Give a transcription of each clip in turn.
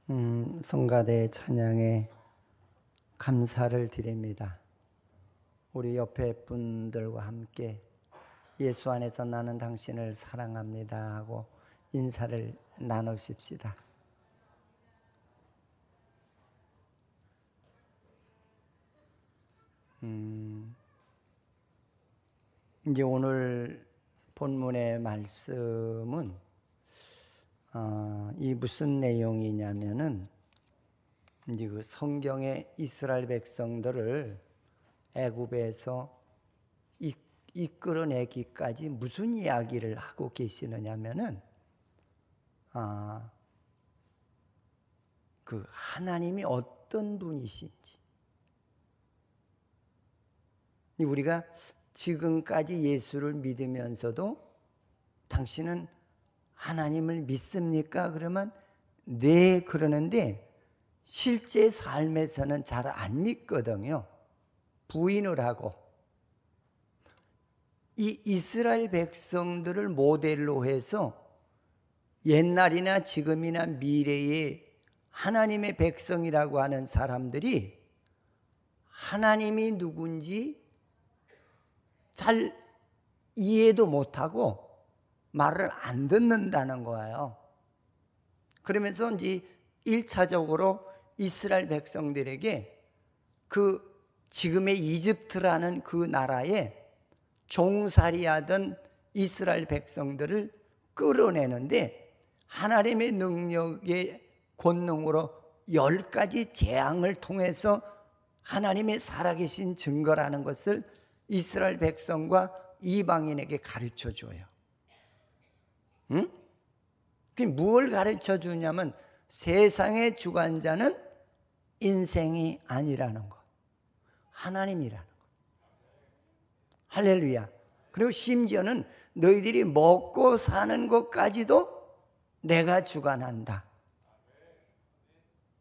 성가대 찬양에 감사를 드립니다. 우리 옆에 분들과 함께 예수 안에서 나는 당신을 사랑합니다 하고 인사를 나누십시다. 이제 오늘 본문의 말씀은 이 무슨 내용이냐면은 이제 그 성경의 이스라엘 백성들을 애굽에서 이끌어내기까지 무슨 이야기를 하고 계시느냐면은 그 하나님이 어떤 분이신지, 우리가 지금까지 예수를 믿으면서도 당신은 하나님을 믿습니까? 그러면 네 그러는데 실제 삶에서는 잘 안 믿거든요. 부인을 하고. 이 이스라엘 백성들을 모델로 해서 옛날이나 지금이나 미래의 하나님의 백성이라고 하는 사람들이 하나님이 누군지 잘 이해도 못하고 말을 안 듣는다는 거예요. 그러면서 이제 1차적으로 이스라엘 백성들에게 그 지금의 이집트라는 그 나라에 종살이하던 이스라엘 백성들을 끌어내는데 하나님의 능력의 권능으로 10가지 재앙을 통해서 하나님의 살아계신 증거라는 것을 이스라엘 백성과 이방인에게 가르쳐 줘요. 응? 그게 뭘 가르쳐 주냐면 세상의 주관자는 인생이 아니라는 거, 하나님이라는 거. 할렐루야. 그리고 심지어는 너희들이 먹고 사는 것까지도 내가 주관한다.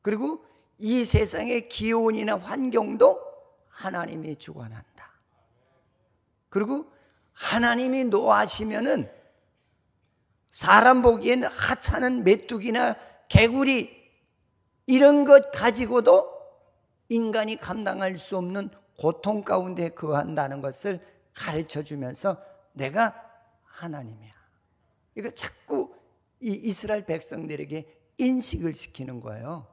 그리고 이 세상의 기온이나 환경도 하나님이 주관한다. 그리고 하나님이 노하시면은 사람 보기엔 하찮은 메뚜기나 개구리 이런 것 가지고도 인간이 감당할 수 없는 고통 가운데 거한다는 것을 가르쳐 주면서 내가 하나님이야. 이거 자꾸 이 이스라엘 백성들에게 인식을 시키는 거예요.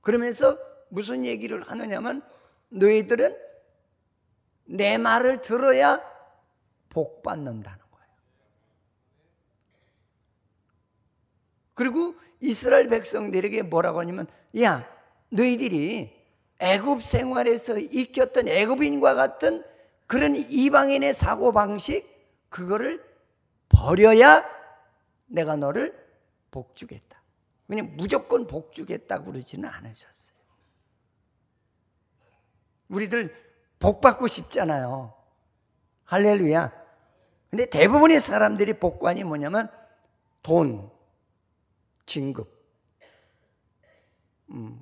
그러면서 무슨 얘기를 하느냐면 너희들은 내 말을 들어야 복 받는다는 거예요. 그리고 이스라엘 백성들에게 뭐라고 하냐면 야, 너희들이 애굽 생활에서 익혔던 애굽인과 같은 그런 이방인의 사고방식 그거를 버려야 내가 너를 복 주겠다. 그냥 무조건 복 주겠다고 그러지는 않으셨어요. 우리들 복 받고 싶잖아요. 할렐루야. 근데 대부분의 사람들이 복관이 뭐냐면 돈, 진급,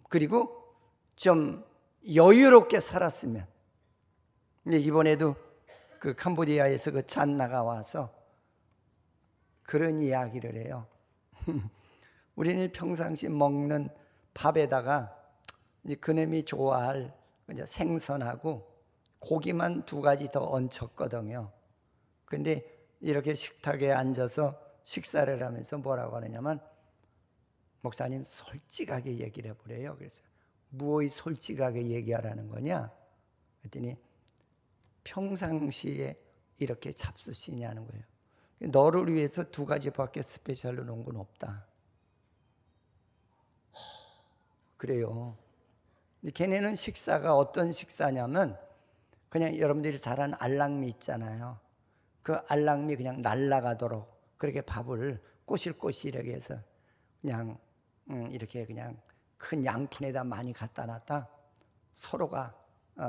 그리고 좀 여유롭게 살았으면. 근데 이번에도 그 캄보디아에서 그 잔나가 와서 그런 이야기를 해요. 우리는 평상시 먹는 밥에다가 이제 그놈이 좋아할 이제 생선하고 고기만 2가지 더 얹혔거든요. 근데 이렇게 식탁에 앉아서 식사를 하면서 뭐라고 하느냐면 목사님 솔직하게 얘기를 해보래요. 그래서 무엇이 솔직하게 얘기하라는 거냐? 그랬더니 평상시에 이렇게 잡수시냐는 거예요. 너를 위해서 2가지밖에 스페셜로 놓은 건 없다. 그래요. 걔네는 식사가 어떤 식사냐면 그냥 여러분들이 잘 아는 알랑미 있잖아요. 그 알랑미 그냥 날아가도록 그렇게 밥을 꼬실꼬실하게 해서 그냥 이렇게 그냥 큰 양푼에다 많이 갖다 놨다 서로가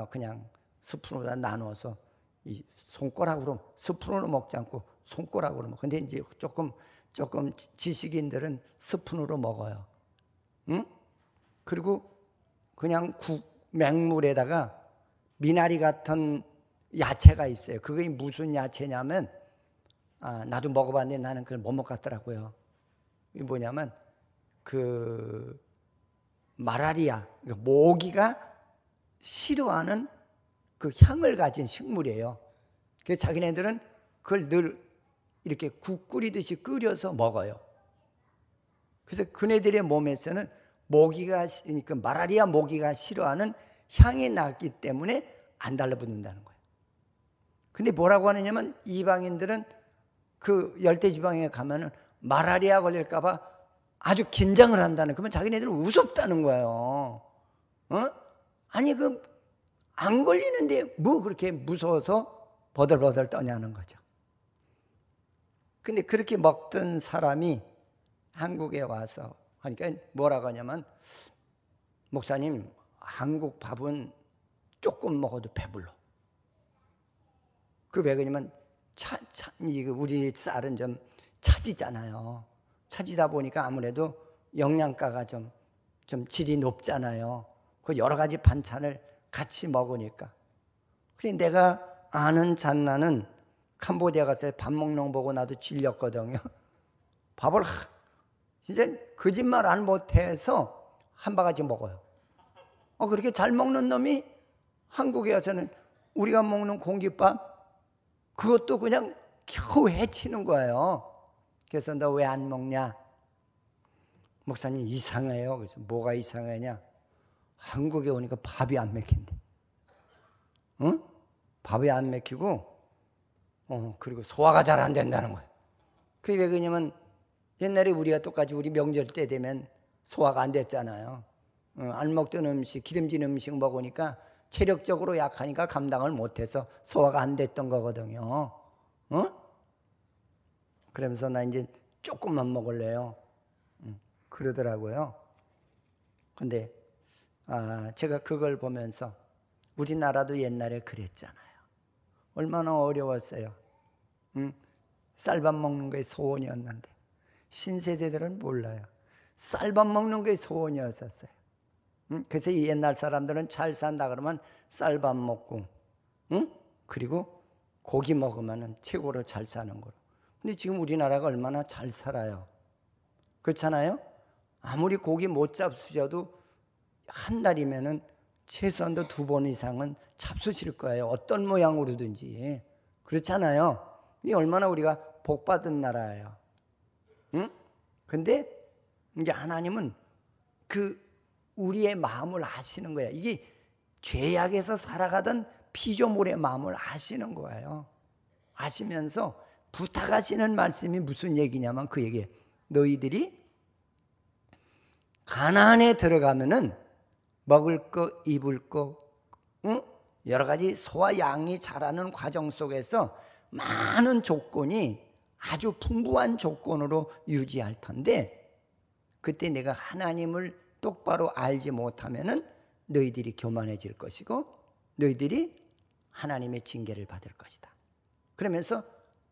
그냥 스푼으로 나눠서 이 손가락으로 스푼으로 먹지 않고 손가락으로 먹어. 근데 이제 조금 지식인들은 스푼으로 먹어요. 응? 그리고 그냥 맹물에다가 미나리 같은 야채가 있어요. 그게 무슨 야채냐면 나도 먹어봤는데 나는 그걸 못 먹겠더라고요. 이게 뭐냐면 그 마라리아, 모기가 싫어하는 그 향을 가진 식물이에요. 그래서 자기네들은 그걸 늘 이렇게 국 끓이듯이 끓여서 먹어요. 그래서 그네들의 몸에서는 모기가, 그러니까 마라리아 모기가 싫어하는 향이 나기 때문에 안 달라붙는다는 거예요. 근데 뭐라고 하느냐면 이방인들은 그 열대지방에 가면은 마라리아 걸릴까봐 아주 긴장을 한다는, 그러면 자기네들은 우습다는 거예요. 아니 안 걸리는데 뭐 그렇게 무서워서 버들버들 떠냐는 거죠. 근데 그렇게 먹던 사람이 한국에 와서 하니까 뭐라고 하냐면, 목사님, 한국 밥은 조금 먹어도 배불러. 그 왜 그러냐면 우리 쌀은 좀 차지잖아요. 차지다 보니까 아무래도 영양가가 좀 질이 높잖아요. 그 여러 가지 반찬을 같이 먹으니까. 그래서 내가 아는 잔나는 캄보디아 가서 밥 먹는 거 보고 나도 질렸거든요. 밥을 진짜 거짓말 안 못해서 한 바가지 먹어요. 그렇게 잘 먹는 놈이 한국에 와서는 우리가 먹는 공깃밥 그것도 그냥 겨우 해치는 거예요. 그래서 너 왜 안 먹냐? 목사님 이상해요. 그래서 뭐가 이상하냐? 한국에 오니까 밥이 안 먹힌대. 응? 밥이 안 먹히고 그리고 소화가 잘 안 된다는 거예요. 그게 왜 그러냐면 옛날에 우리가 똑같이 우리 명절 때 되면 소화가 안 됐잖아요. 안 먹던 음식, 기름진 음식 먹으니까 체력적으로 약하니까 감당을 못해서 소화가 안 됐던 거거든요. 그러면서 나 이제 조금만 먹을래요. 그러더라고요. 근데 제가 그걸 보면서 우리나라도 옛날에 그랬잖아요. 얼마나 어려웠어요. 쌀밥 먹는 게 소원이었는데 신세대들은 몰라요. 쌀밥 먹는 게 소원이었었어요. 그래서 이 옛날 사람들은 잘 산다 그러면 쌀밥 먹고, 그리고 고기 먹으면 최고로 잘 사는 거로. 근데 지금 우리나라가 얼마나 잘 살아요. 그렇잖아요? 아무리 고기 못 잡수셔도 한 달이면은 최소한도 2번 이상은 잡수실 거예요. 어떤 모양으로든지. 그렇잖아요. 이 얼마나 우리가 복 받은 나라예요. 근데 이제 하나님은 우리의 마음을 아시는 거야. 이게 죄악에서 살아가던 피조물의 마음을 아시는 거예요. 아시면서 부탁하시는 말씀이 무슨 얘기냐면 그 얘기예요. 너희들이 가나안에 들어가면은 먹을 거, 입을 거, 여러 가지 소와 양이 자라는 과정 속에서 많은 조건이 아주 풍부한 조건으로 유지할 텐데, 그때 내가 하나님을 똑바로 알지 못하면은 너희들이 교만해질 것이고 너희들이 하나님의 징계를 받을 것이다. 그러면서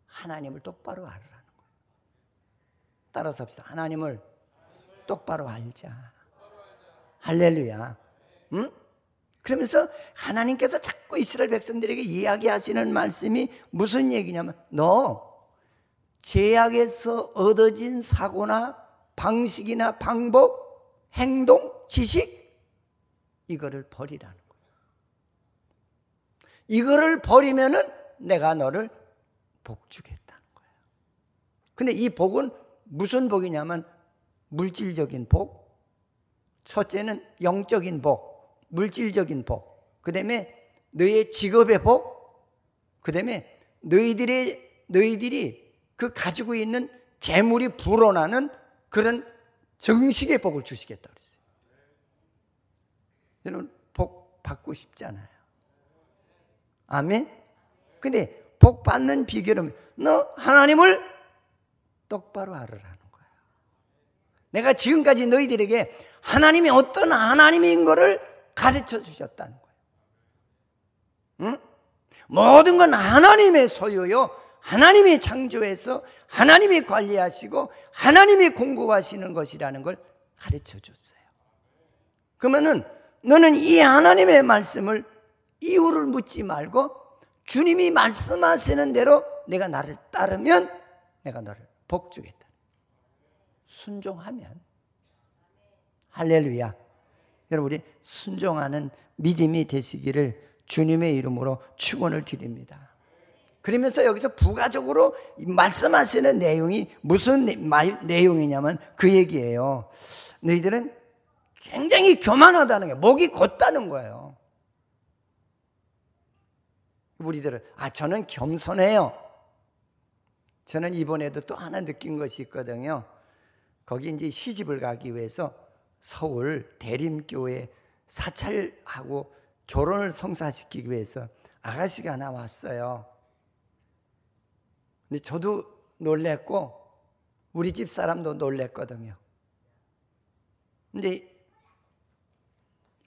하나님을 똑바로 알으라는 거예요. 따라서 합시다. 하나님을 똑바로 알자. 할렐루야. 그러면서 하나님께서 자꾸 이스라엘 백성들에게 이야기하시는 말씀이 무슨 얘기냐면, 너 죄악에서 얻어진 사고나 방식이나 방법, 행동, 지식, 이거를 버리라는 거예요. 이거를 버리면은 내가 너를 복 주겠다는 거예요. 근데 이 복은 무슨 복이냐면 물질적인 복, 첫째는 영적인 복, 물질적인 복, 그 다음에 너의 직업의 복, 그 다음에 너희들이 그 가지고 있는 재물이 불어나는 그런 정식의 복을 주시겠다 그랬어요. 여러분 복 받고 싶잖아요. 아멘. 근데 복 받는 비결은 너 하나님을 똑바로 알으라는 거예요. 내가 지금까지 너희들에게 하나님이 어떤 하나님인 것을 가르쳐 주셨다는 거예요. 모든 건 하나님의 소유요, 하나님이 창조해서 하나님이 관리하시고 하나님이 공급하시는 것이라는 걸 가르쳐 줬어요. 그러면은 너는 이 하나님의 말씀을 이유를 묻지 말고 주님이 말씀하시는 대로 내가 나를 따르면 내가 너를 복 주겠다. 순종하면. 할렐루야. 여러분, 우리 순종하는 믿음이 되시기를 주님의 이름으로 축원을 드립니다. 그러면서 여기서 부가적으로 말씀하시는 내용이 무슨 내용이냐면 그 얘기예요. 너희들은 굉장히 교만하다는 게, 목이 곧다는 거예요. 우리들은 저는 겸손해요. 저는 이번에도 또 하나 느낀 것이 있거든요. 거기 이제 시집을 가기 위해서 서울 대림교회 사찰하고 결혼을 성사시키기 위해서 아가씨가 하나 왔어요. 근데 저도 놀랬고 우리 집 사람도 놀랬거든요. 근데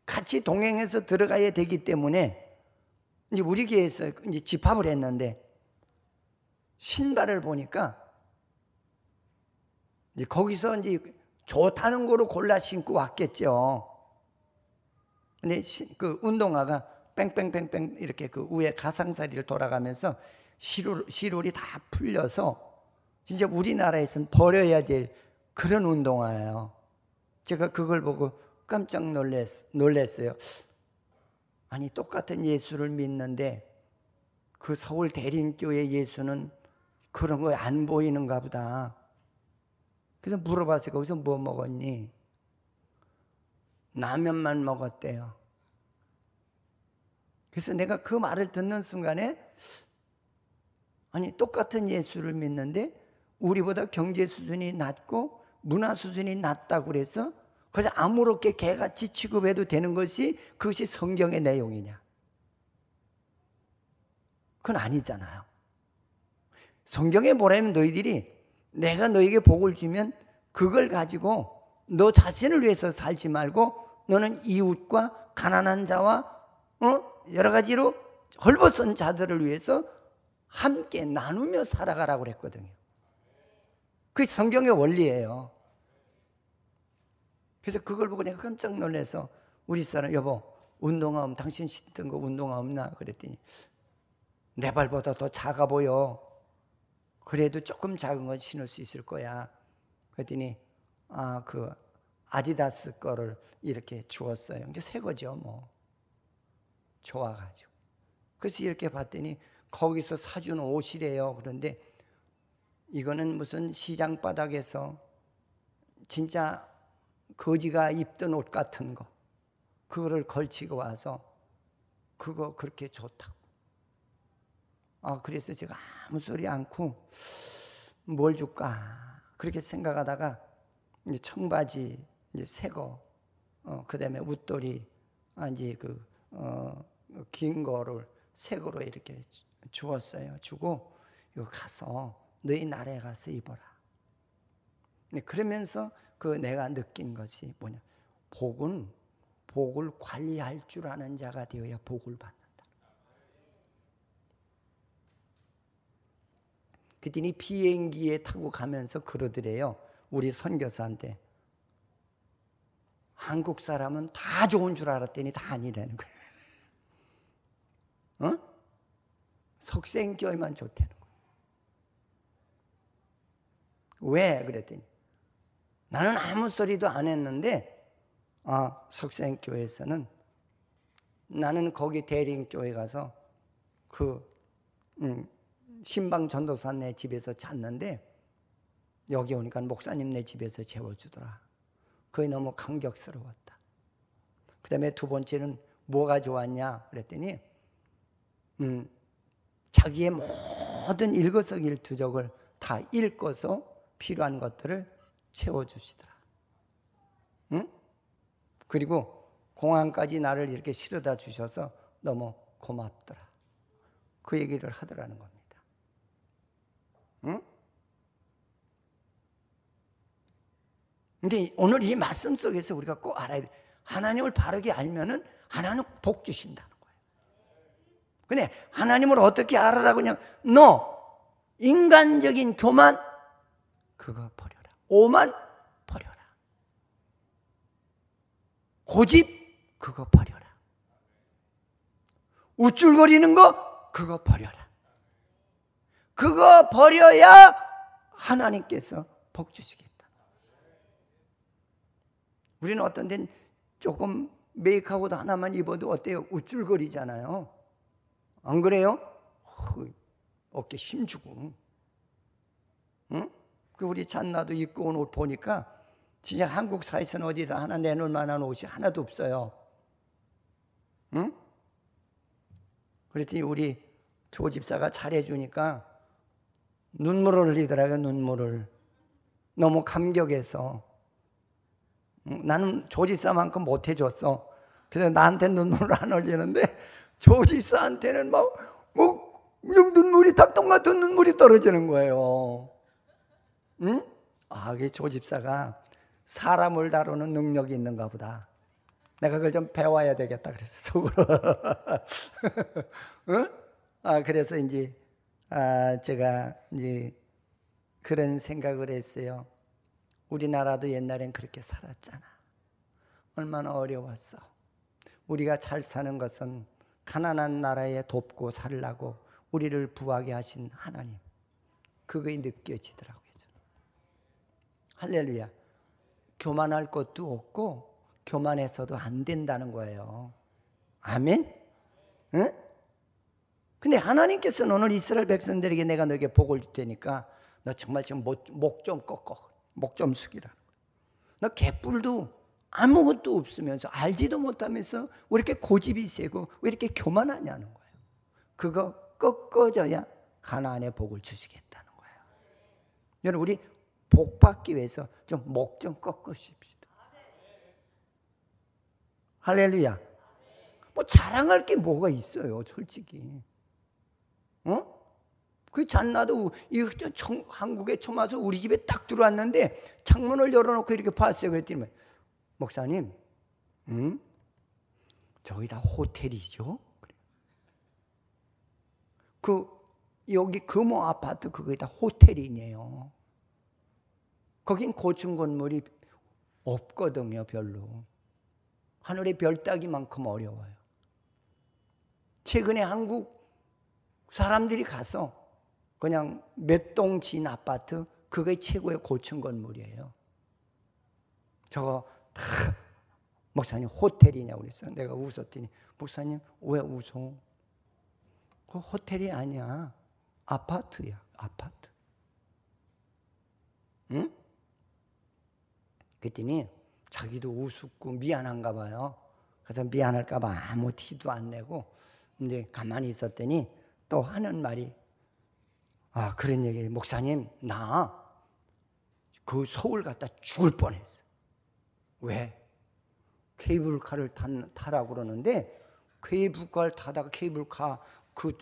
같이 동행해서 들어가야 되기 때문에 이제 우리 교회에서 이제 집합을 했는데 신발을 보니까 이제 거기서 이제 좋다는 거로 골라 신고 왔겠죠. 근데 그 운동화가 뺑뺑뺑뺑 이렇게 그 위에 가상사리를 돌아가면서 시롤이 다 풀려서 진짜 우리나라에서는 버려야 될 그런 운동화예요. 제가 그걸 보고 깜짝 놀랐어요. 아니, 똑같은 예수를 믿는데 그 서울 대림교회 예수는 그런 거 안 보이는가 보다. 그래서 물어봤어요. 거기서 뭐 먹었니? 라면만 먹었대요. 그래서 내가 그 말을 듣는 순간에 아니, 똑같은 예수를 믿는데 우리보다 경제 수준이 낮고 문화 수준이 낮다고 그래서 그래서 아무렇게 개같이 취급해도 되는 것이 그것이 성경의 내용이냐? 그건 아니잖아요. 성경에 뭐라면 너희들이 내가 너에게 복을 주면 그걸 가지고 너 자신을 위해서 살지 말고 너는 이웃과 가난한 자와 여러 가지로 헐벗은 자들을 위해서 함께 나누며 살아가라고 그랬거든요. 그게 성경의 원리예요. 그래서 그걸 보고 내가 깜짝 놀라서 우리 사람, 여보, 운동화 없나? 당신 신던 거 운동화 없나? 그랬더니 내 발보다 더 작아 보여. 그래도 조금 작은 건 신을 수 있을 거야. 그랬더니 그 아디다스 거를 이렇게 주었어요. 이게 새 거죠, 뭐. 좋아가지고. 그래서 이렇게 봤더니 거기서 사준 옷이래요. 그런데 이거는 무슨 시장 바닥에서 진짜 거지가 입던 옷 같은 거, 그거를 걸치고 와서 그거 그렇게 좋다고. 그래서 제가 아무 소리 않고 뭘 줄까 그렇게 생각하다가 이제 청바지 이제 새 거, 그다음에 웃돌이 이제 긴 거를 새 거로 이렇게 주었어요. 주고 이거 가서 너희 나라에 가서 입어라. 그러면서 내가 느낀 것이 뭐냐? 복을 관리할 줄 아는 자가 되어야 복을 받는다. 그랬더니 비행기에 타고 가면서 그러더래요. 우리 선교사한테. 한국 사람은 다 좋은 줄 알았더니 다 아니라는 거예요. 석생교회만 좋다는 거예요. 왜? 그랬더니 나는 아무 소리도 안 했는데 석생교회에서는 나는 거기 대림교회 가서 신방 전도사네 집에서 잤는데 여기 오니까 목사님 네 집에서 재워주더라. 그게 너무 감격스러웠다. 그 다음에 두 번째는 뭐가 좋았냐 그랬더니 자기의 모든 일거석일투족을 다 읽어서 필요한 것들을 채워주시더라. 그리고 공항까지 나를 이렇게 실어다 주셔서 너무 고맙더라. 그 얘기를 하더라는 겁니다. 근데 오늘 이 말씀 속에서 우리가 꼭 알아야 돼. 하나님을 바르게 알면은 하나님은 복 주신다는 거예요. 근데 하나님을 어떻게 알아라고 그냥 인간적인 교만 그거 버려라. 오만 버려라. 고집 그거 버려라. 우쭐거리는 거 그거 버려라. 그거 버려야 하나님께서 복 주시겠다. 우리는 어떤 데는 조금 메이크업도 하나만 입어도 어때요? 우쭐거리잖아요. 안 그래요? 어깨 힘주고. 응? 그 우리 잔나도 입고 온 옷 보니까 진짜 한국 사회에서는 어디다 하나 내놓을 만한 옷이 하나도 없어요. 응? 그랬더니 우리 조 집사가 잘해주니까 눈물을 흘리더라고요. 눈물을. 너무 감격해서. 나는 조 집사만큼 못해줬어. 그래서 나한테 눈물을 안 흘리는데 조 집사한테는 그냥 눈물이 닭똥 같은 눈물이 떨어지는 거예요. 응? 그 조 집사가 사람을 다루는 능력이 있는가 보다. 내가 그걸 좀 배워야 되겠다. 그래서 속으로. 응? 그래서 이제 제가 이제 그런 생각을 했어요. 우리나라도 옛날엔 그렇게 살았잖아. 얼마나 어려웠어. 우리가 잘 사는 것은 가난한 나라에 돕고 살라고 우리를 부하게 하신 하나님. 그게 느껴지더라고요. 할렐루야. 교만할 것도 없고 교만해서도 안 된다는 거예요. 아멘? 응? 근데 하나님께서는 오늘 이스라엘 백성들에게 내가 너에게 복을 줄 테니까 너 정말 지금 목 좀 꺾어. 목 좀 숙이라. 너 개뿔도 아무것도 없으면서 알지도 못하면서 왜 이렇게 고집이 세고 왜 이렇게 교만하냐는 거예요. 그거 꺾어져야 가나안의 복을 주시겠다는 거예요. 여러분 우리 복 받기 위해서 좀 목 좀 꺾으십시다. 할렐루야. 뭐 자랑할 게 뭐가 있어요, 솔직히. 그 잔나도 한국에 처음 와서 우리 집에 딱 들어왔는데 창문을 열어놓고 이렇게 봤어요. 그랬더니 목사님, 저기 다 호텔이죠? 여기 금호 아파트 그게 다 호텔이네요. 거긴 고층 건물이 없거든요, 별로. 하늘의 별 따기만큼 어려워요. 최근에 한국 사람들이 가서 그냥 몇 동 진 아파트 그게 최고의 고층 건물이에요. 저거 다 목사님 호텔이냐고 그랬어요. 내가 웃었더니 목사님 왜 웃어? 그 호텔이 아니야. 아파트야. 아파트. 응? 그랬더니 자기도 우습고 미안한가 봐요. 그래서 미안할까 봐 아무 티도 안 내고 이제 가만히 있었더니 또 하는 말이 그런 얘기. 목사님 나 그 서울 갔다 죽을 뻔했어. 왜? 케이블카를 타라고 그러는데 케이블카를 타다가 케이블카 그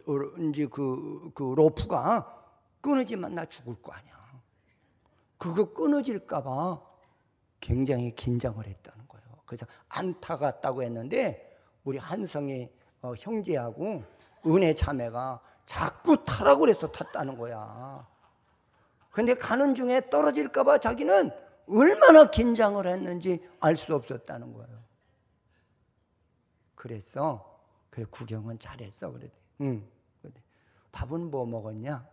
로프가 끊어지면 나 죽을 거 아니야. 그거 끊어질까 봐 굉장히 긴장을 했다는 거예요. 그래서 안 타갔다고 했는데 우리 한성의 형제하고 은혜 자매가 자꾸 타라고 그래서 탔다는 거야. 근데 가는 중에 떨어질까 봐 자기는 얼마나 긴장을 했는지 알 수 없었다는 거예요. 그래서 구경은 잘했어. 그래. 밥은 뭐 먹었냐?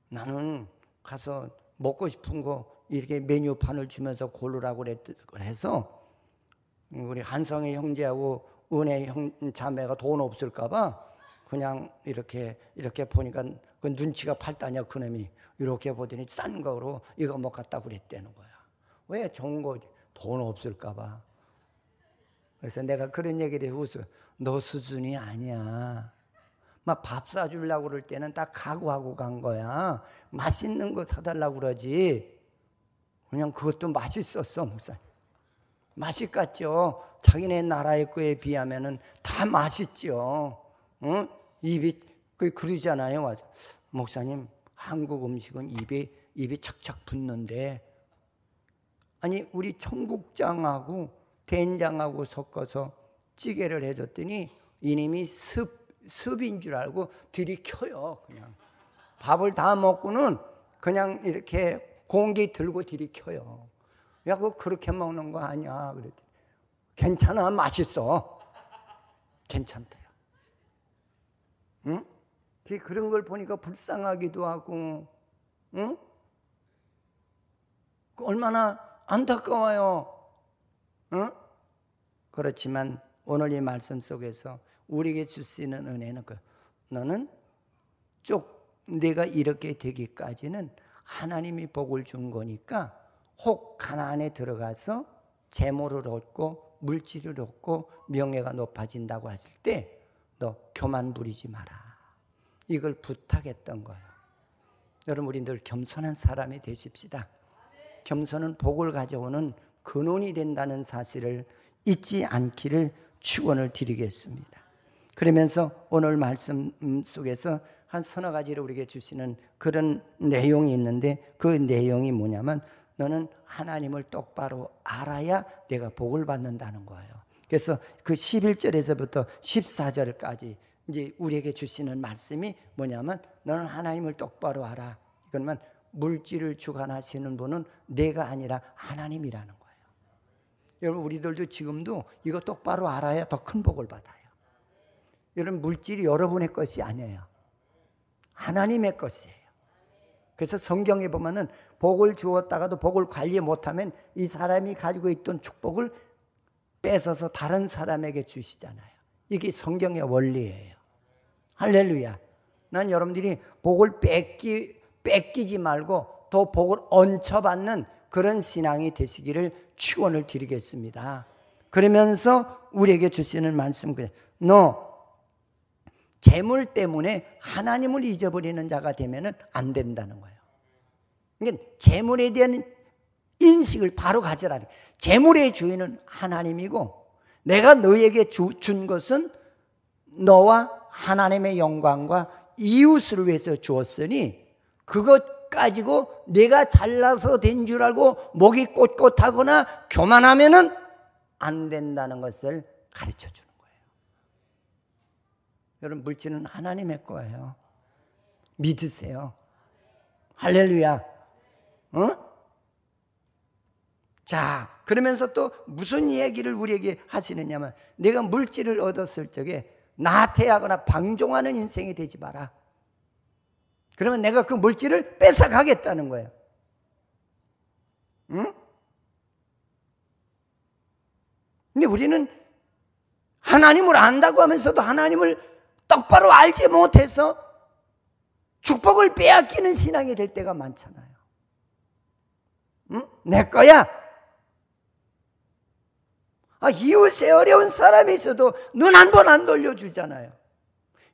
나는 가서 먹고 싶은 거 이렇게 메뉴판을 주면서 고르라고 해서 우리 한성의 형제하고 은혜 자매가 돈 없을까 봐 그냥 이렇게 보니까 그 눈치가 팔다냐 그놈이 이렇게 보더니 싼 거로 이거 먹었다고 그랬다는 거야. 왜? 좋은 거 돈 없을까 봐. 그래서 내가 그런 얘기를 웃어. 너 수준이 아니야. 막 밥 사주려고 그럴 때는 딱 각오하고 간 거야. 맛있는 거 사달라고 그러지. 그냥 그것도 맛있었어, 목사님. 맛있겠죠. 자기네 나라의 거에 비하면은 다 맛있죠. 응? 입이 그러잖아요. 맞아. 목사님, 한국 음식은 입에 착착 붙는데, 아니 우리 청국장하고 된장하고 섞어서 찌개를 해줬더니 이님이 습인 줄 알고 들이켜요. 그냥 밥을 다 먹고는 그냥 이렇게 공기 들고 들이켜요. 야, 그거 그렇게 먹는 거 아니야? 그랬더니 괜찮아, 맛있어. 괜찮대요. 응? 그런 걸 보니까 불쌍하기도 하고, 응? 얼마나 안타까워요. 응? 그렇지만 오늘 이 말씀 속에서 우리에게 주시는 은혜는 너는 내가 이렇게 되기까지는 하나님이 복을 준 거니까 혹 가나안에 들어가서 재물을 얻고 물질을 얻고 명예가 높아진다고 했을 때 너 교만 부리지 마라. 이걸 부탁했던 거예요. 여러분 우리 늘 겸손한 사람이 되십시다. 겸손은 복을 가져오는 근원이 된다는 사실을 잊지 않기를 축원을 드리겠습니다. 그러면서 오늘 말씀 속에서 한 서너 가지를 우리에게 주시는 그런 내용이 있는데 그 내용이 뭐냐면 너는 하나님을 똑바로 알아야 내가 복을 받는다는 거예요. 그래서 그 11절에서부터 14절까지 이제 우리에게 주시는 말씀이 뭐냐면 너는 하나님을 똑바로 알아. 그러면 물질을 주관하시는 분은 내가 아니라 하나님이라는 거예요. 여러분 우리들도 지금도 이거 똑바로 알아야 더 큰 복을 받아요. 여러분 물질이 여러분의 것이 아니에요. 하나님의 것이에요. 그래서 성경에 보면은 복을 주었다가도 복을 관리 못하면 이 사람이 가지고 있던 축복을 뺏어서 다른 사람에게 주시잖아요. 이게 성경의 원리예요. 할렐루야. 난 여러분들이 복을 뺏기지 말고 더 복을 얹혀받는 그런 신앙이 되시기를 축원을 드리겠습니다. 그러면서 우리에게 주시는 말씀 너 재물 때문에 하나님을 잊어버리는 자가 되면 안 된다는 거예요. 그러니까 재물에 대한 인식을 바로 가져라. 재물의 주인은 하나님이고 내가 너에게 준 것은 너와 하나님의 영광과 이웃을 위해서 주었으니 그것 가지고 내가 잘나서 된 줄 알고 목이 꼿꼿하거나 교만하면은 안 된다는 것을 가르쳐 주는 거예요. 여러분 물질은 하나님의 거예요. 믿으세요. 할렐루야. 자, 그러면서 또 무슨 얘기를 우리에게 하시느냐면 내가 물질을 얻었을 적에 나태하거나 방종하는 인생이 되지 마라. 그러면 내가 그 물질을 뺏어가겠다는 거예요. 응? 근데 우리는 하나님을 안다고 하면서도 하나님을 똑바로 알지 못해서 축복을 빼앗기는 신앙이 될 때가 많잖아요. 응? 내 거야. 이웃에 어려운 사람이 있어도 눈 한 번 안 돌려주잖아요.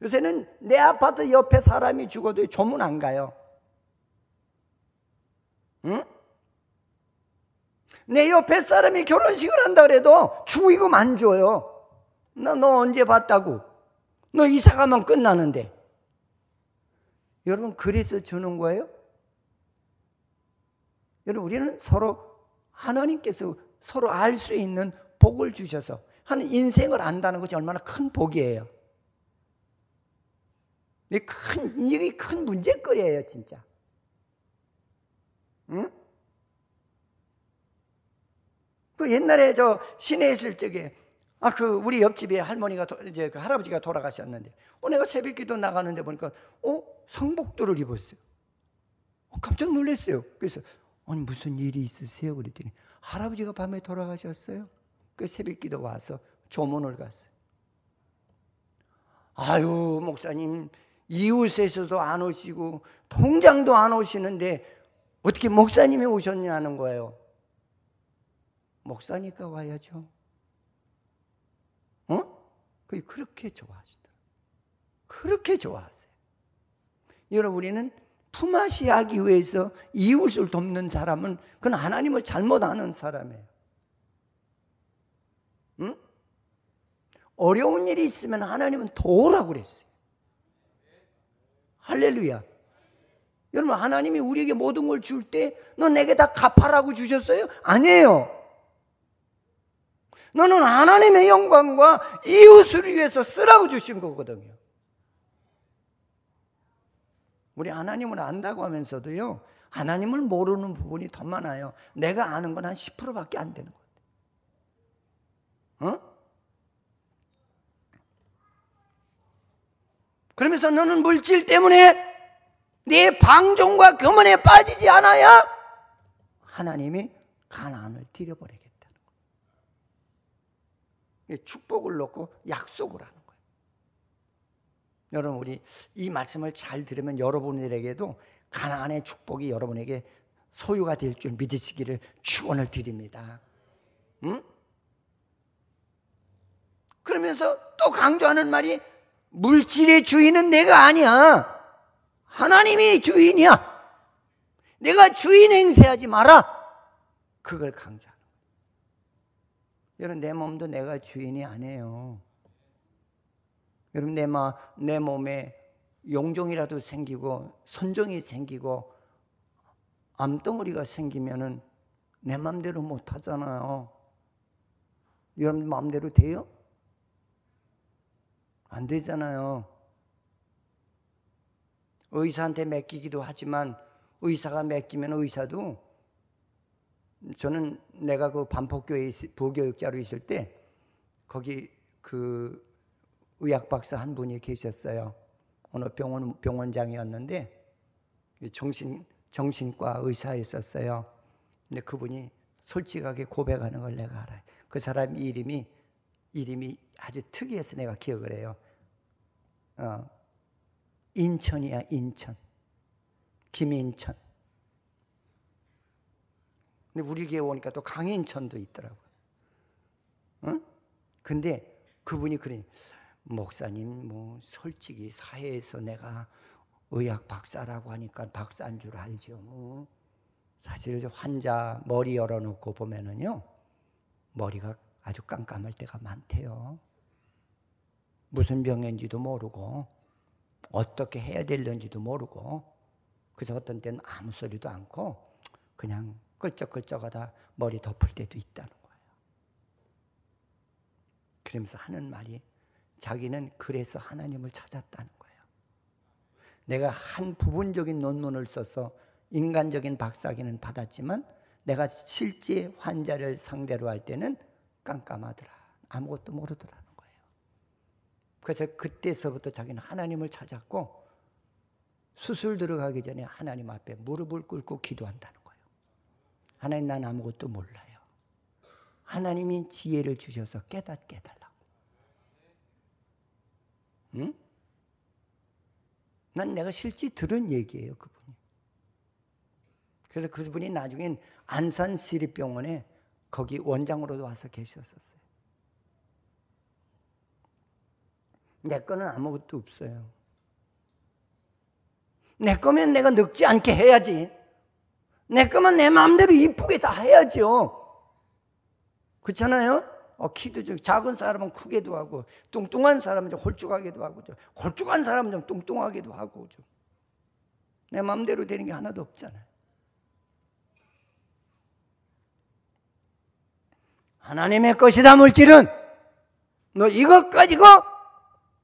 요새는 내 아파트 옆에 사람이 죽어도 조문 안 가요. 응? 내 옆에 사람이 결혼식을 한다 그래도 축의금 안 줘요. 너 언제 봤다고? 너 이사 가면 끝나는데. 여러분 그래서 주는 거예요? 여러분 우리는 서로 하나님께서 서로 알 수 있는 복을 주셔서 하는 인생을 안다는 것이 얼마나 큰 복이에요. 이게 큰 문제거리예요, 진짜. 응? 그 옛날에 저 시내에 있을 적에 우리 옆집에 할머니가 이제 그 할아버지가 돌아가셨는데 내가 새벽기도 나가는데 보니까 상복도를 입었어요. 깜짝 놀랐어요. 그래서 아니 무슨 일이 있으세요? 그랬더니 할아버지가 밤에 돌아가셨어요. 그 새벽기도 와서 조문을 갔어요. 아유 목사님 이웃에서도 안 오시고 통장도 안 오시는데 어떻게 목사님이 오셨냐는 거예요. 목사니까 와야죠. 그렇게 좋아하시더라고요. 그렇게 좋아하세요. 여러분 우리는 품앗이 하기 위해서 이웃을 돕는 사람은 그건 하나님을 잘못 아는 사람이에요. 응? 어려운 일이 있으면 하나님은 도우라고 그랬어요. 할렐루야. 여러분 하나님이 우리에게 모든 걸 줄 때 너 내게 다 갚아라고 주셨어요? 아니에요. 너는 하나님의 영광과 이웃을 위해서 쓰라고 주신 거거든요. 우리 하나님을 안다고 하면서도요 하나님을 모르는 부분이 더 많아요. 내가 아는 건 한 10%밖에 안 되는 것 같아요. 그러면서 너는 물질 때문에 내 방종과 교만에 빠지지 않아야 하나님이 가나안을 들여버리겠다는 거예요. 축복을 놓고 약속을 하는 거예요. 여러분, 우리 이 말씀을 잘 들으면 여러분들에게도 가나안의 축복이 여러분에게 소유가 될 줄 믿으시기를 축원을 드립니다. 응? 그러면서 또 강조하는 말이 물질의 주인은 내가 아니야. 하나님이 주인이야. 내가 주인 행세하지 마라. 그걸 강조하는 거예요. 여러분, 내 몸도 내가 주인이 아니에요. 여러분, 내 몸에 용종이라도 생기고 선종이 생기고 암덩어리가 생기면은 내 마음대로 못 하잖아요. 여러분 마음대로 돼요? 안 되잖아요. 의사한테 맡기기도 하지만 의사가 맡기면 의사도, 저는 내가 그 반포교회 부교육자로 있을 때 거기 그 의학 박사 한 분이 계셨어요. 어느 병원장이었는데 정신과 의사였었어요. 근데 그분이 솔직하게 고백하는 걸 내가 알아요. 그 사람 이름이 아주 특이해서 내가 기억을 해요. 인천이야, 인천. 김인천. 근데 우리 교회 오니까 또 강인천도 있더라고요. 응? 근데 그분이 그러니, 목사님, 뭐 솔직히 사회에서 내가 의학 박사라고 하니까 박사인 줄 알죠. 뭐 사실 환자 머리 열어놓고 보면은요, 머리가 아주 깜깜할 때가 많대요. 무슨 병인지도 모르고 어떻게 해야 될는지도 모르고, 그래서 어떤 때는 아무 소리도 않고 그냥 끌적끌적하다 머리 덮을 때도 있다는 거예요. 그러면서 하는 말이, 자기는 그래서 하나님을 찾았다는 거예요. 내가 한 부분적인 논문을 써서 인간적인 박사학위는 받았지만 내가 실제 환자를 상대로 할 때는 깜깜하더라. 아무것도 모르더라는 거예요. 그래서 그때서부터 자기는 하나님을 찾았고, 수술 들어가기 전에 하나님 앞에 무릎을 꿇고 기도한다는 거예요. 하나님, 난 아무것도 몰라요. 하나님이 지혜를 주셔서 깨닫게 해달라고. 응? 난 내가 실제 들은 얘기예요, 그분이. 그래서 그분이 나중엔 안산시립병원에 거기 원장으로도 와서 계셨었어요. 내 거는 아무것도 없어요. 내 거면 내가 늙지 않게 해야지. 내 거면 내 마음대로 이쁘게 다 해야죠. 그렇잖아요? 키도 좀 작은 사람은 크게도 하고, 뚱뚱한 사람은 좀 홀쭉하게도 하고, 좀 홀쭉한 사람은 좀 뚱뚱하게도 하고, 좀 내 마음대로 되는 게 하나도 없잖아요. 하나님의 것이다, 물질은. 너 이것 가지고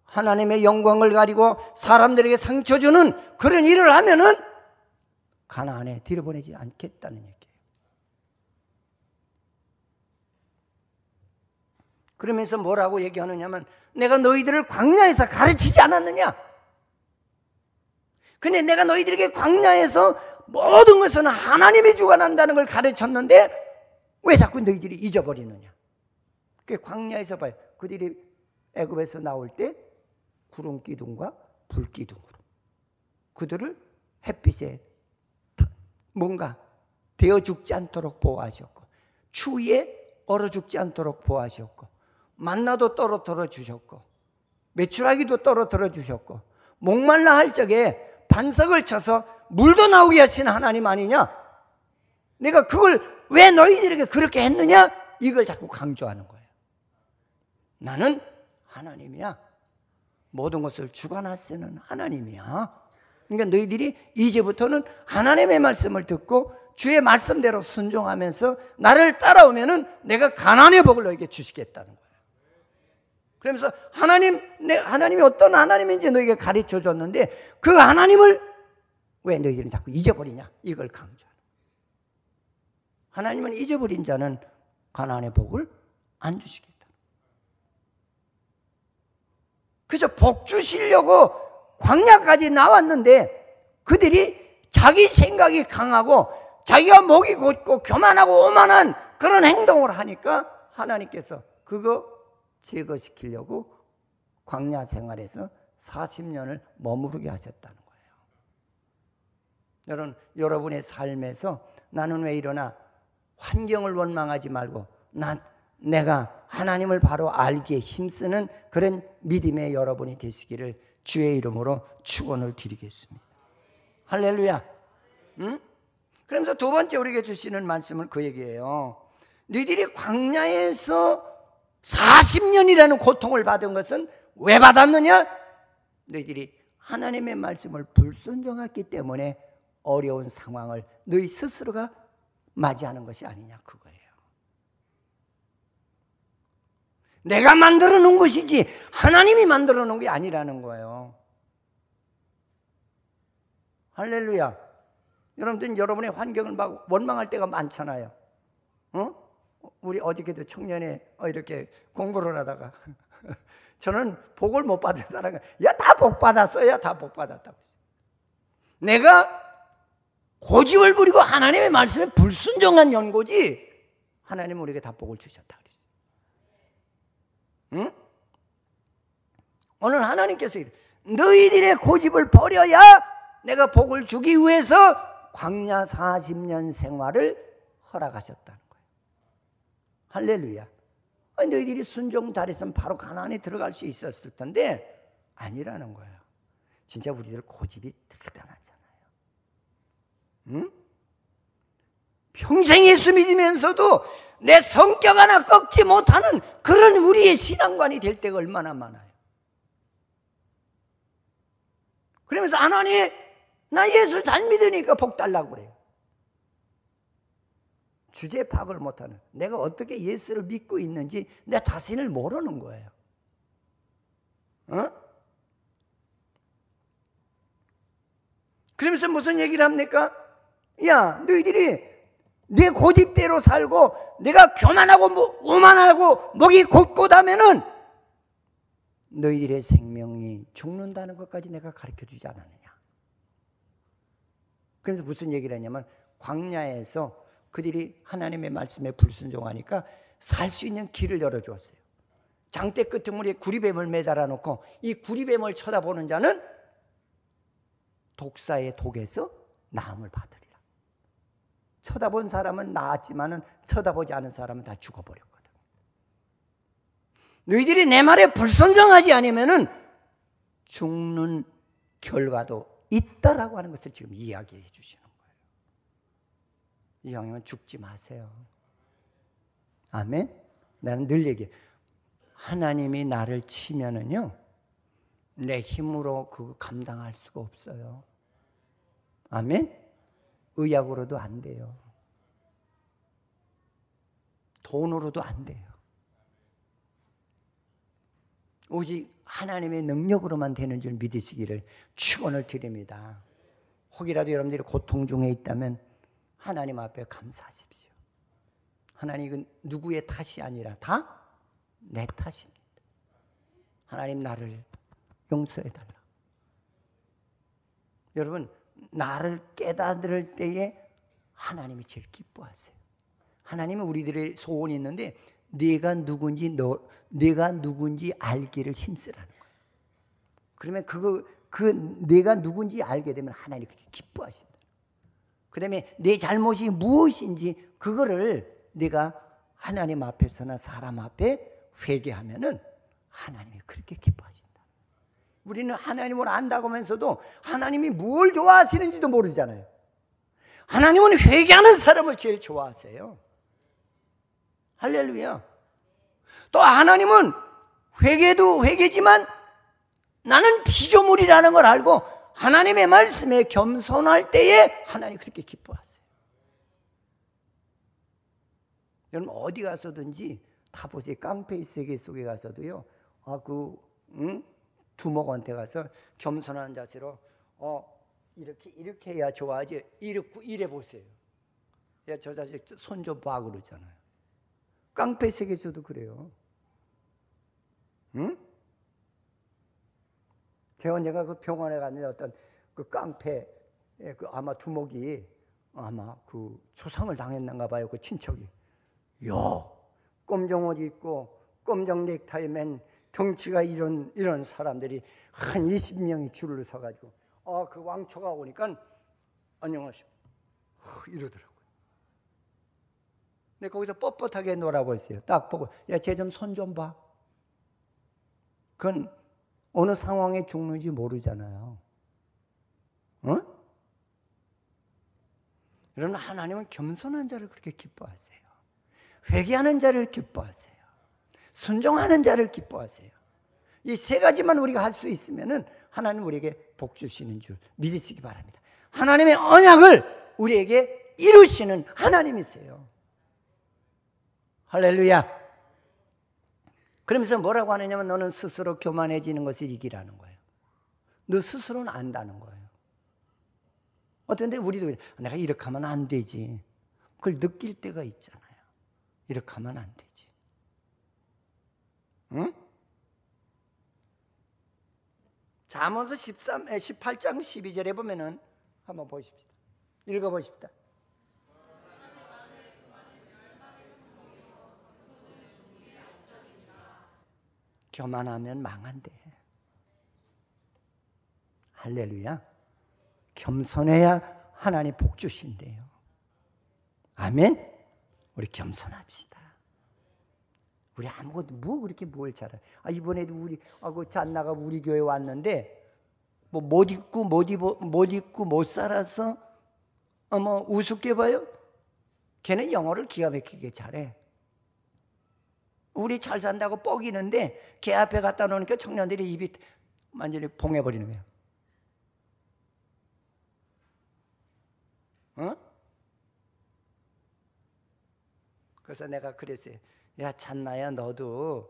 하나님의 영광을 가리고 사람들에게 상처 주는 그런 일을 하면은 가나안에 들여보내지 않겠다는 얘기예요. 그러면서 뭐라고 얘기하느냐면, 내가 너희들을 광야에서 가르치지 않았느냐? 근데 내가 너희들에게 광야에서 모든 것은 하나님이 주관한다는 걸 가르쳤는데 왜 자꾸 너희들이 잊어버리느냐? 그 광야에서 봐요. 그들이 애굽에서 나올 때 구름 기둥과 불 기둥으로 그들을 햇빛에 뭔가 데워 죽지 않도록 보호하셨고, 추위에 얼어 죽지 않도록 보호하셨고, 만나도 떨어뜨려 주셨고, 메추라기도 떨어뜨려 주셨고, 목말라 할 적에 반석을 쳐서 물도 나오게 하신 하나님 아니냐? 내가 그걸 왜 너희들에게 그렇게 했느냐? 이걸 자꾸 강조하는 거예요. 나는 하나님이야. 모든 것을 주관하시는 하나님이야. 그러니까 너희들이 이제부터는 하나님의 말씀을 듣고 주의 말씀대로 순종하면서 나를 따라오면은 내가 가나안의 복을 너에게 주시겠다는 거예요. 그러면서 하나님이 어떤 하나님인지 너에게 가르쳐 줬는데 그 하나님을 왜 너희들은 자꾸 잊어버리냐? 이걸 강조하는 거예요. 하나님은 잊어버린 자는 가나안의 복을 안 주시겠다. 그래서 복 주시려고 광야까지 나왔는데 그들이 자기 생각이 강하고 자기가 목이 곧고 교만하고 오만한 그런 행동을 하니까 하나님께서 그거 제거시키려고 광야 생활에서 40년을 머무르게 하셨다는 거예요. 여러분의 삶에서 나는 왜 이러나 환경을 원망하지 말고 내가 하나님을 바로 알기에 힘쓰는 그런 믿음의 여러분이 되시기를 주의 이름으로 축원을 드리겠습니다. 할렐루야. 응? 그러면서 두 번째 우리에게 주시는 말씀은 그 얘기예요. 너희들이 광야에서 40년이라는 고통을 받은 것은 왜 받았느냐? 너희들이 하나님의 말씀을 불순종했기 때문에 어려운 상황을 너희 스스로가 맞이하는 것이 아니냐, 그거예요. 내가 만들어 놓은 것이지 하나님이 만들어 놓은 게 아니라는 거예요. 할렐루야. 여러분들은 여러분의 환경을 막 원망할 때가 많잖아요. 우리 어저께도 청년회 이렇게 공부를 하다가 저는 복을 못 받은 사람은 다 복 받았어요. 다 복 받았다고 했어요. 내가 고집을 부리고 하나님의 말씀에 불순종한 연고지 하나님은 우리에게 다 복을 주셨다 그랬어요. 응? 오늘 하나님께서 너희들의 고집을 버려야 내가 복을 주기 위해서 광야 40년 생활을 허락하셨다는 거예요. 할렐루야. 너희들이 순종 잘했으면 바로 가나안에 들어갈 수 있었을 텐데 아니라는 거예요. 진짜 우리들 고집이 대단하잖아요. 응? 평생 예수 믿으면서도 내 성격 하나 꺾지 못하는 그런 우리의 신앙관이 될 때가 얼마나 많아요. 그러면서 하나님, 나 예수 잘 믿으니까 복 달라고 그래요. 주제 파악을 못하는, 내가 어떻게 예수를 믿고 있는지 내 자신을 모르는 거예요. 그러면서 무슨 얘기를 합니까? 야, 너희들이 내 고집대로 살고 내가 교만하고 오만하고 목이 곧고다면은 너희들의 생명이 죽는다는 것까지 내가 가르쳐주지 않았느냐. 그래서 무슨 얘기를 했냐면 광야에서 그들이 하나님의 말씀에 불순종하니까 살 수 있는 길을 열어주었어요. 장대 끄트머리에 구리뱀을 매달아 놓고 이 구리뱀을 쳐다보는 자는 독사의 독에서 나음을 받으리라. 쳐다본 사람은 나았지만은 쳐다보지 않은 사람은 다 죽어버렸거든. 너희들이 내 말에 불순종하지 않으면은 죽는 결과도 있다라고 하는 것을 지금 이야기해 주시는 거예요. 이왕이면 죽지 마세요. 아멘. 나는 늘 얘기해. 하나님이 나를 치면은요, 내 힘으로 그거 감당할 수가 없어요. 아멘. 의학으로도 안 돼요. 돈으로도 안 돼요. 오직 하나님의 능력으로만 되는 줄 믿으시기를 축원을 드립니다. 혹이라도 여러분들이 고통 중에 있다면 하나님 앞에 감사하십시오. 하나님, 이건 누구의 탓이 아니라 다 내 탓입니다. 하나님, 나를 용서해달라. 여러분, 나를 깨달을 때에 하나님이 제일 기뻐하세요. 하나님은 우리들의 소원이 있는데 내가 누군지 알기를 힘쓰라는 거예요. 그러면 내가 누군지 알게 되면 하나님이 그렇게 기뻐하신다. 그 다음에 내 잘못이 무엇인지 그거를 내가 하나님 앞에서나 사람 앞에 회개하면은 하나님이 그렇게 기뻐하신다. 우리는 하나님을 안다고 하면서도 하나님이 뭘 좋아하시는지도 모르잖아요. 하나님은 회개하는 사람을 제일 좋아하세요. 할렐루야. 또 하나님은 회개도 회개지만 나는 피조물이라는 걸 알고 하나님의 말씀에 겸손할 때에 하나님이 그렇게 기뻐하세요. 여러분 어디 가서든지 다 보세요. 깡패 세계 속에 가서도요. 두목한테 가서 겸손한 자세로 이렇게 해야 좋아하지. 이래 보세요. 야, 저 자식 손 좀 봐 그러잖아요. 깡패 세계에서도 그래요. 응? 제가 그 병원에 갔는데 어떤 그 깡패 아마 두목이 아마 그 초상을 당했는가 봐요. 그 친척이. 야, 꼼정옷 입고 검정 넥타이 맨 덩치가 이런 사람들이 한 20명이 줄을 서가지고 그 왕초가 오니까 안녕하십니까 이러더라고요. 근데 거기서 뻣뻣하게 놀아보세요. 딱 보고 야, 쟤 좀 손 좀 봐. 그건 어느 상황에 죽는지 모르잖아요. 어? 여러분, 하나님은 겸손한 자를 그렇게 기뻐하세요. 회개하는 자를 기뻐하세요. 순종하는 자를 기뻐하세요. 이 세 가지만 우리가 할 수 있으면은 하나님 우리에게 복 주시는 줄 믿으시기 바랍니다. 하나님의 언약을 우리에게 이루시는 하나님이세요. 할렐루야. 그러면서 뭐라고 하느냐면 너는 스스로 교만해지는 것을 이기라는 거예요. 너 스스로는 안다는 거예요. 어떤데 우리도 내가 이렇게 하면 안 되지. 그걸 느낄 때가 있잖아요. 이렇게 하면 안 되지. 응? 잠언서 18장 12절에 보면은 한번 보십시다. 읽어보십시다. 교만하면 망한대. 할렐루야. 겸손해야 하나님 복 주신대요. 아멘. 우리 겸손합시다. 우리 아무것도 뭐 그렇게 뭘 잘해. 이번에도 우리 그 잔나가 우리 교회 왔는데 뭐 못 입고 못 살아서 뭐 우습게 봐요. 걔는 영어를 기가 막히게 잘해. 우리 잘 산다고 뻐기는데 걔 앞에 갖다 놓으니까 청년들이 입이 완전히 봉해버리는 거예요. 어? 그래서 내가 그랬어요. 야, 찬나야, 너도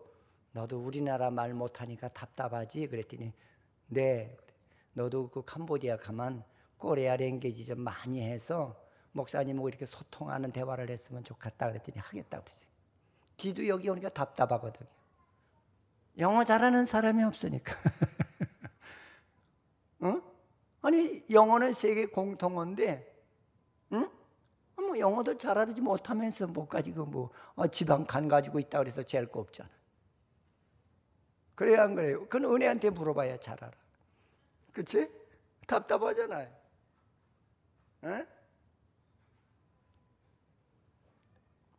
우리나라 말 못하니까 답답하지? 그랬더니 네, 너도 그 캄보디아 가면 코리아 랭귀지 좀 많이 해서 목사님하고 이렇게 소통하는 대화를 했으면 좋겠다 그랬더니 하겠다고 그랬어요. 지도 여기 오니까 답답하거든요. 영어 잘하는 사람이 없으니까. 어? 아니, 영어는 세계 공통어인데, 응? 뭐 영어도 잘하지 못하면서 뭐 가지고 지방 간 가지고 있다 그래서 제일 거 없잖아. 그래야 안 그래요? 그건 은혜한테 물어봐야 잘 알아. 그렇지? 답답하잖아요. 응?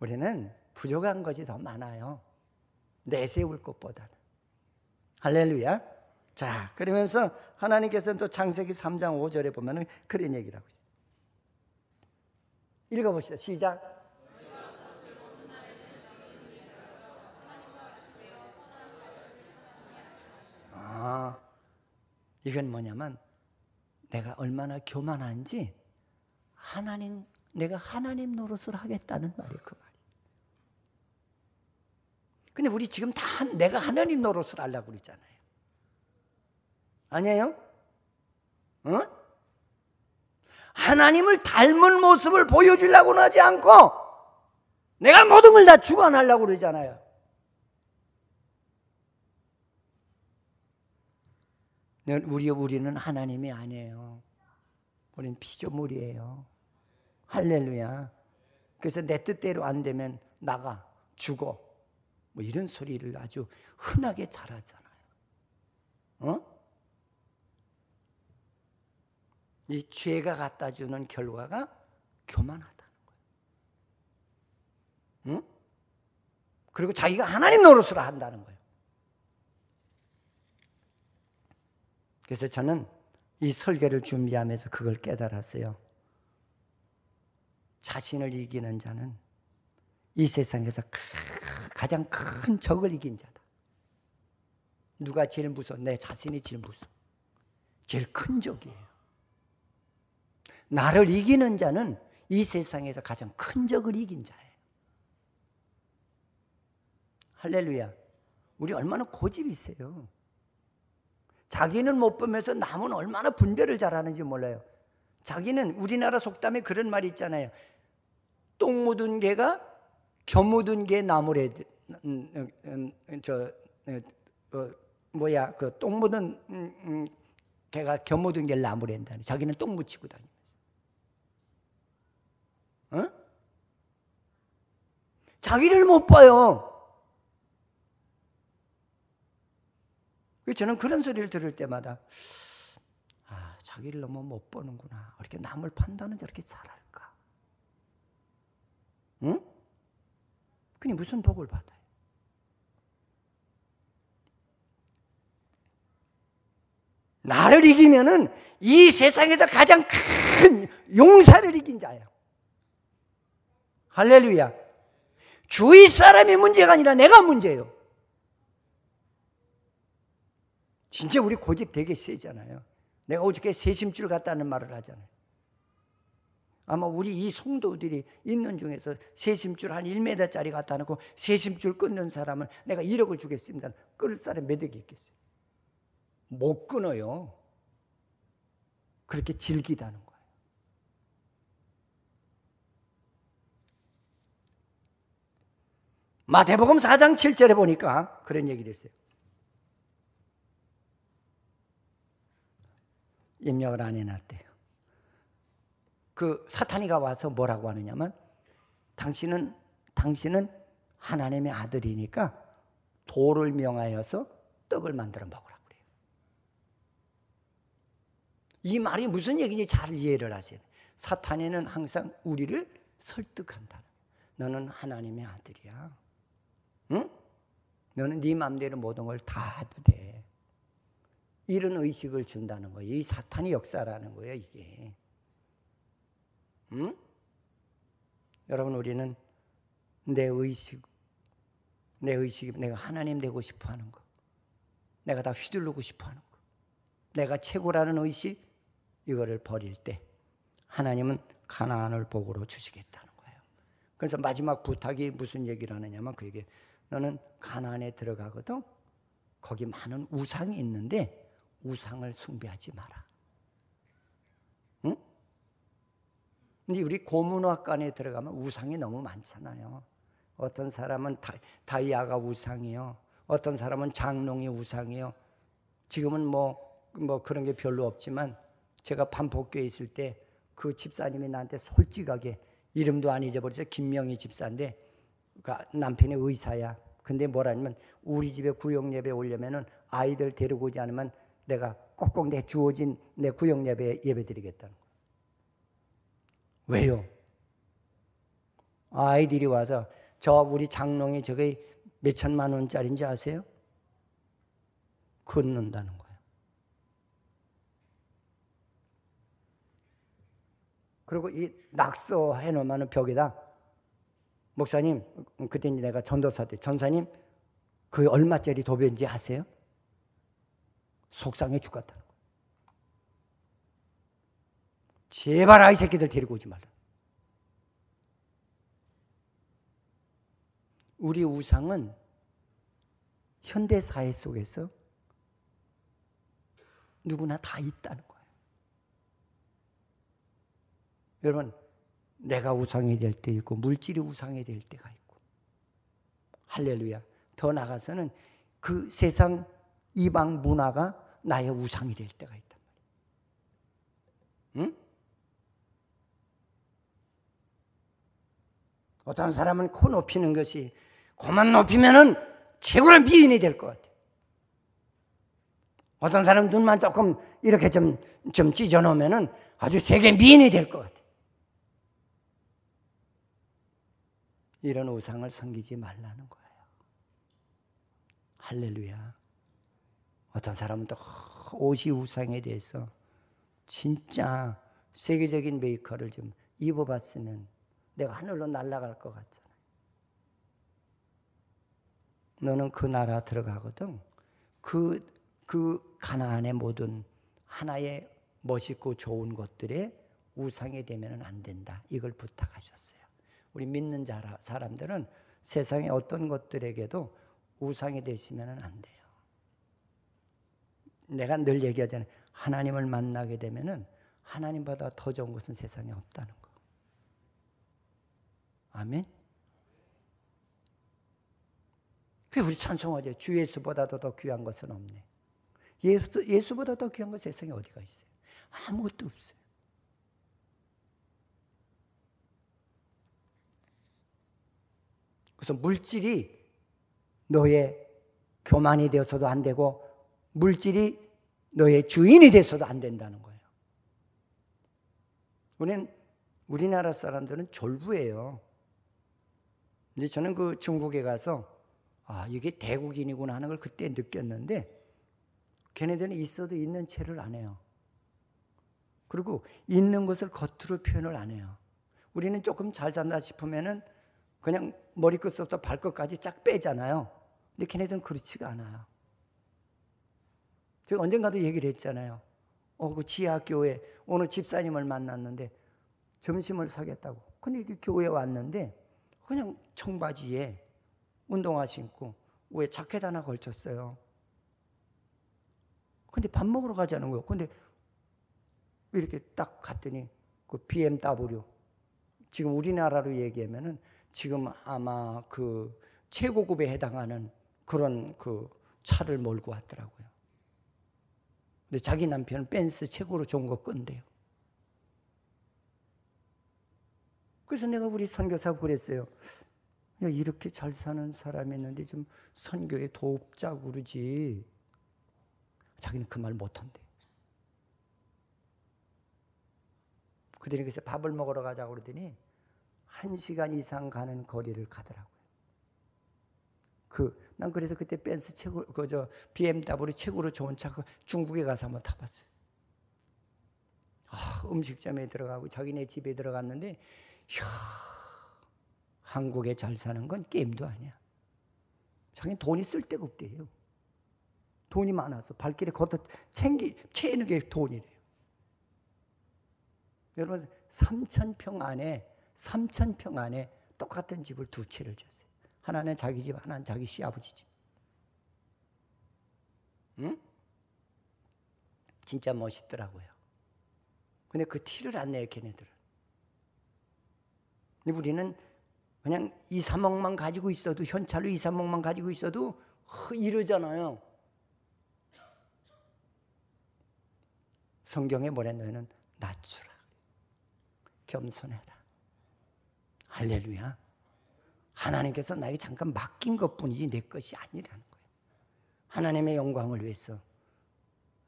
우리는 부족한 것이 더 많아요. 내세울 것보다는. 할렐루야. 자, 그러면서 하나님께서는 또 창세기 3장 5절에 보면은 그런 얘기를 하고 있어요. 읽어보시죠. 시작. 이건 뭐냐면 내가 얼마나 교만한지 내가 하나님 노릇을 하겠다는 말이에요. 그 말이. 근데 우리 지금 다 내가 하나님 노릇을 하려고 그러잖아요. 아니에요? 어? 하나님을 닮은 모습을 보여주려고는 하지 않고 내가 모든 걸 다 주관하려고 그러잖아요. 우리는 하나님이 아니에요. 우리는 피조물이에요. 할렐루야. 그래서 내 뜻대로 안 되면 나가, 죽어. 뭐 이런 소리를 아주 흔하게 잘하잖아요. 이 죄가 갖다 주는 결과가 교만하다는 거예요. 그리고 자기가 하나님 노릇을 한다는 거예요. 그래서 저는 이 설교를 준비하면서 그걸 깨달았어요. 자신을 이기는 자는 이 세상에서 가장 큰 적을 이긴 자다. 누가 제일 무서워? 내 자신이 제일 무서워. 제일 큰 적이에요. 나를 이기는 자는 이 세상에서 가장 큰 적을 이긴 자예요. 할렐루야. 우리 얼마나 고집이 세요. 자기는 못 보면서 남은 얼마나 분별을 잘하는지 몰라요. 자기는 우리나라 속담에 그런 말이 있잖아요. 똥 묻은 개가 겨 묻은 개 나무래. 똥 묻은 개가 겨 묻은 개 나무랜다니. 자기는 똥 묻히고 다니면서. 자기를 못 봐요. 저는 그런 소리를 들을 때마다 자기를 너무 못 보는구나. 어떻게 남을 판단은 저렇게 잘할까? 응? 그니 무슨 복을 받아요? 나를 이기면은 이 세상에서 가장 큰 용사를 이긴 자예요. 할렐루야. 주위 사람이 문제가 아니라 내가 문제예요. 진짜 우리 고집 되게 세잖아요. 내가 어저께 세심줄 같다는 말을 하잖아요. 아마 우리 이 성도들이 있는 중에서 세심줄 한 1m짜리 갖다 놓고 세심줄 끊는 사람은 내가 1억을 주겠습니다. 끊을 사람 몇 억이 있겠어요? 못 끊어요. 그렇게 즐기다는 거예요. 마태복음 4장 7절에 보니까 그런 얘기를 했어요. 입력을 안 해놨대요. 그 사탄이가 와서 뭐라고 하느냐면 당신은 하나님의 아들이니까 돌을 명하여서 떡을 만들어 먹으라고 그래요. 이 말이 무슨 얘기인지 잘 이해를 하셔야 돼요. 사탄이는 항상 우리를 설득한다. 너는 하나님의 아들이야. 응? 너는 네 마음대로 모든 걸 다 해도 돼. 이런 의식을 준다는 거예요. 이 사탄이 역사라는 거예요, 이게. 응? 여러분, 우리는 내 의식이 내가 하나님 되고 싶어 하는 거, 내가 다 휘두르고 싶어 하는 거, 내가 최고라는 의식, 이거를 버릴 때 하나님은 가나안을 복으로 주시겠다는 거예요. 그래서 마지막 부탁이 무슨 얘기를 하느냐면 그 얘기, 너는 가나안에 들어가거든 거기 많은 우상이 있는데 우상을 숭배하지 마라. 응? 근데 우리 고문학관에 들어가면 우상이 너무 많잖아요. 어떤 사람은 다이아가 우상이요. 어떤 사람은 장롱이 우상이요. 지금은 뭐 그런 게 별로 없지만 제가 반복교에 있을 때 그 집사님이 나한테 솔직하게, 이름도 안 잊어버렸어요. 김명희 집사인데 남편이 의사야. 근데 뭐라냐면 우리 집에 구역예배 오려면은 아이들 데리고 오지 않으면 내가 꼭꼭 내 주어진 내 구역예배 예배드리겠다는 거예요. 왜요? 아이들이 와서 저 우리 장롱이 저게 몇 천만 원짜리인지 아세요? 걷는다는 거예요. 그리고 이 낙서 해놓으면 벽에다, 목사님, 그때 내가 전도사 때, 전사님, 그 얼마짜리 도배인지 아세요? 속상해 죽겠다는 거예요. 제발 아이 새끼들 데리고 오지 말라. 우리 우상은 현대 사회 속에서 누구나 다 있다는 거예요. 여러분, 내가 우상이 될 때 있고 물질이 우상이 될 때가 있고, 할렐루야. 더 나아가서는 그 세상 이방 문화가 나의 우상이 될 때가 있단 말이에요. 응? 어떤 사람은 코 높이는 것이, 코만 높이면은 최고의 미인이 될 것 같아요. 어떤 사람은 눈만 조금 이렇게 좀 찢어 놓으면은 아주 세계 미인이 될 것 같아요. 이런 우상을 섬기지 말라는 거예요. 할렐루야. 어떤 사람은 또 옷이 우상에 대해서 진짜 세계적인 메이커를 좀 입어봤으면 내가 하늘로 날아갈 것 같잖아요. 너는 그 나라 들어가거든 그 가나안의 모든 하나의 멋있고 좋은 것들에 우상이 되면 안 된다. 이걸 부탁하셨어요. 우리 믿는 사람들은 세상의 어떤 것들에게도 우상이 되시면 안 돼요. 내가 늘 얘기하잖아요. 하나님을 만나게 되면 하나님보다 더 좋은 것은 세상에 없다는 거. 아멘. 그래서 우리 찬송하죠. 주 예수보다도 더 귀한 것은 없네. 예수보다 더 귀한 것 세상에 어디가 있어요? 아무것도 없어요. 그래서 물질이 너의 교만이 되어서도 안 되고 물질이 너의 주인이 돼서도 안 된다는 거예요. 우리나라 사람들은 졸부예요. 이제 저는 그 중국에 가서 이게 대국인이구나 하는 걸 그때 느꼈는데, 걔네들은 있어도 있는 체를 안 해요. 그리고 있는 것을 겉으로 표현을 안 해요. 우리는 조금 잘 산다 싶으면은 그냥 머리끝부터 발끝까지 쫙 빼잖아요. 근데 걔네들은 그렇지가 않아요. 제가 언젠가도 얘기를 했잖아요. 그 지하교회 어느 집사님을 만났는데 점심을 사겠다고. 근데 이렇게 교회에 왔는데 그냥 청바지에 운동화 신고 위에 자켓 하나 걸쳤어요. 근데 밥 먹으러 가자는 거예요. 근데 이렇게 딱 갔더니 그 BMW, 지금 우리나라로 얘기하면은 지금 아마 그 최고급에 해당하는 그런 그 차를 몰고 왔더라고요. 근데 자기 남편은 벤츠 최고로 좋은 거 끈대요. 그래서 내가 우리 선교사하고 그랬어요. 야, 이렇게 잘 사는 사람이 있는데 좀 선교에 돕자고 그러지. 자기는 그 말 못한대. 그들이 그래서 밥을 먹으러 가자고 그러더니 1시간 이상 가는 거리를 가더라고요. 난 그래서 그때 벤츠 최고, BMW 최고로 좋은 차 중국에 가서 한번 타봤어요. 음식점에 들어가고 자기네 집에 들어갔는데, 한국에 잘 사는 건 게임도 아니야. 자기는 돈이 쓸 데가 없대요. 돈이 많아서 발길에 걷어 채는 게 돈이래요. 여러분 3,000평 안에 똑같은 집을 두 채를 졌어요. 하나는 자기 집, 하나는 자기 시아버지 집. 응? 진짜 멋있더라고요. 근데 그 티를 안 내요, 걔네들은. 근데 우리는 그냥 2, 3억만 가지고 있어도, 현찰로 2, 3억만 가지고 있어도 이러잖아요. 성경에 뭐래? 너희는 낮추라, 겸손해라. 할렐루야. 하나님께서 나에게 잠깐 맡긴 것뿐이지 내 것이 아니라는 거예요. 하나님의 영광을 위해서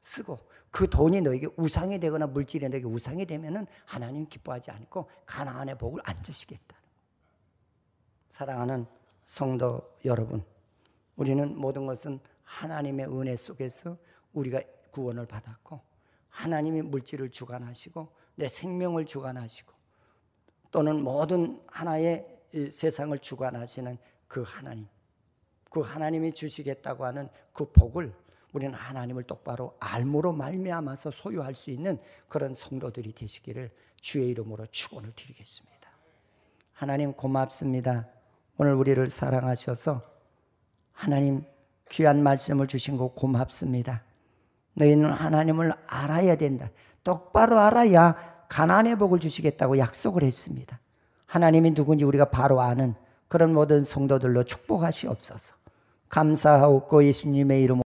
쓰고, 그 돈이 너에게 우상이 되거나 물질이 너에게 우상이 되면은 하나님 기뻐하지 않고 가나안의 복을 안 주시겠다는 거예요. 사랑하는 성도 여러분, 우리는 모든 것은 하나님의 은혜 속에서 우리가 구원을 받았고, 하나님이 물질을 주관하시고 내 생명을 주관하시고 또는 모든 하나의 세상을 주관하시는 그 하나님이 주시겠다고 하는 그 복을 우리는 하나님을 똑바로 알므로 말미암아서 소유할 수 있는 그런 성도들이 되시기를 주의 이름으로 축원을 드리겠습니다. 하나님 고맙습니다. 오늘 우리를 사랑하셔서 하나님 귀한 말씀을 주신 거 고맙습니다. 너희는 하나님을 알아야 된다. 똑바로 알아야 가나안의 복을 주시겠다고 약속을 했습니다. 하나님이 누군지 우리가 바로 아는 그런 모든 성도들로 축복하시옵소서. 감사하옵고 예수님의 이름으로